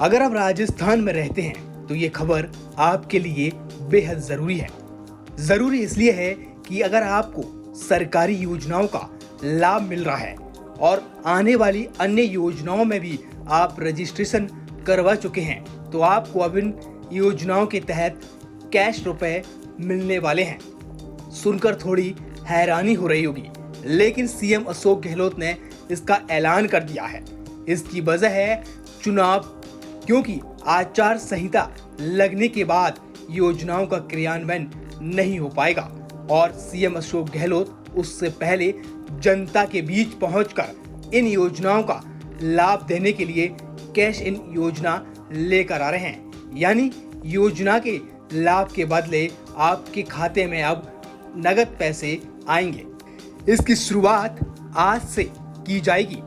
अगर आप राजस्थान में रहते हैं तो ये खबर आपके लिए बेहद जरूरी है। जरूरी इसलिए है कि अगर आपको सरकारी योजनाओं का लाभ मिल रहा है और आने वाली अन्य योजनाओं में भी आप रजिस्ट्रेशन करवा चुके हैं तो आपको अब इन योजनाओं के तहत कैश रुपए मिलने वाले हैं। सुनकर थोड़ी हैरानी हो रही होगी, लेकिन सीएम अशोक गहलोत ने इसका ऐलान कर दिया है। इसकी वजह है चुनाव, क्योंकि आचार संहिता लगने के बाद योजनाओं का क्रियान्वयन नहीं हो पाएगा और सीएम अशोक गहलोत उससे पहले जनता के बीच पहुंचकर इन योजनाओं का लाभ देने के लिए कैश इन योजना लेकर आ रहे हैं। यानी योजना के लाभ के बदले आपके खाते में अब नगद पैसे आएंगे। इसकी शुरुआत आज से की जाएगी।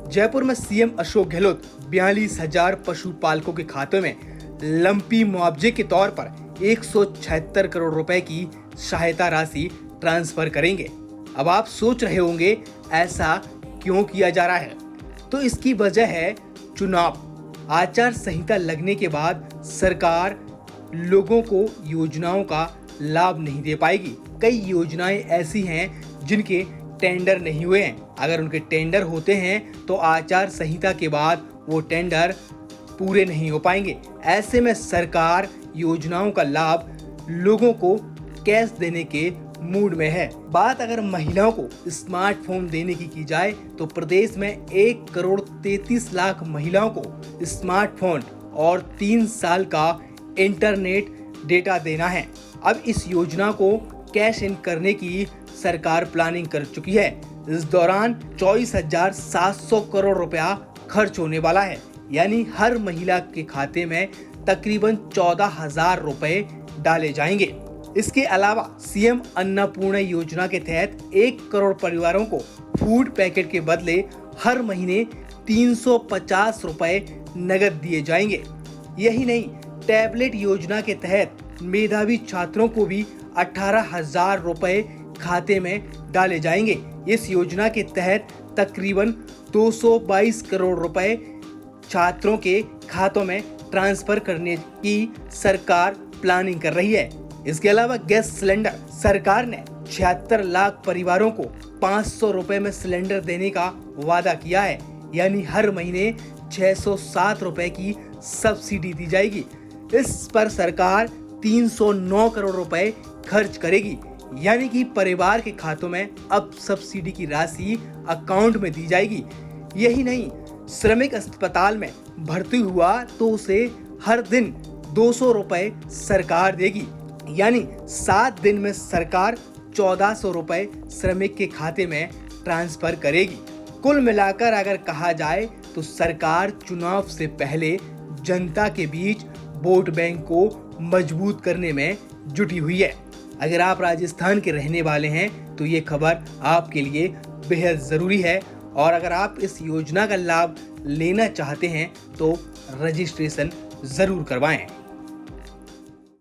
जयपुर में सीएम अशोक गहलोत 42,000 पशुपालकों के खातों में लंपी मुआवजे के तौर पर 176 करोड़ रुपए की सहायता राशि ट्रांसफर करेंगे। अब आप सोच रहे होंगे ऐसा क्यों किया जा रहा है, तो इसकी वजह है चुनाव। आचार संहिता लगने के बाद सरकार लोगों को योजनाओं का लाभ नहीं दे पाएगी। कई योजनाएं ऐसी हैं जिनके टेंडर नहीं हुए हैं। अगर उनके टेंडर होते हैं तो आचार संहिता के बाद वो टेंडर पूरे नहीं हो पाएंगे। ऐसे में सरकार योजनाओं का लाभ लोगों को कैश देने के मूड में है। बात अगर महिलाओं को स्मार्टफोन देने की जाए तो प्रदेश में 1,33,00,000 महिलाओं को स्मार्टफोन और 3 साल का इंटरनेट डेटा देना है। अब इस योजना को कैश इन करने की सरकार प्लानिंग कर चुकी है। इस दौरान 24,700 करोड़ रुपया खर्च होने वाला है। यानी हर महिला के खाते में तकरीबन 14,000 रुपए डाले जाएंगे। इसके अलावा सीएम अन्नपूर्णा योजना के तहत 1 करोड़ परिवारों को फूड पैकेट के बदले हर महीने 350 रुपए नगद दिए जाएंगे। यही नहीं, टैबलेट योजना के तहत मेधावी छात्रों को भी 18,000 रुपए खाते में डाले जाएंगे। इस योजना के तहत तकरीबन 222 करोड़ रुपए छात्रों के खातों में ट्रांसफर करने की सरकार प्लानिंग कर रही है। इसके अलावा गैस सिलेंडर, सरकार ने 76 लाख परिवारों को 500 रुपए में सिलेंडर देने का वादा किया है। यानी हर महीने 607 रुपए की सब्सिडी दी जाएगी। इस पर सरकार 309 करोड़ रुपए खर्च करेगी। यानी कि परिवार के खातों में अब सब्सिडी की राशि अकाउंट में दी जाएगी। यही नहीं, श्रमिक अस्पताल में भर्ती हुआ तो उसे हर दिन 200 रुपए सरकार देगी। यानी 7 दिन में सरकार 1400 रुपए श्रमिक के खाते में ट्रांसफर करेगी। कुल मिलाकर अगर कहा जाए तो सरकार चुनाव से पहले जनता के बीच वोट बैंक को मजबूत करने में जुटी हुई है। अगर आप राजस्थान के रहने वाले हैं तो ये खबर आपके लिए बेहद ज़रूरी है और अगर आप इस योजना का लाभ लेना चाहते हैं तो रजिस्ट्रेशन ज़रूर करवाएं।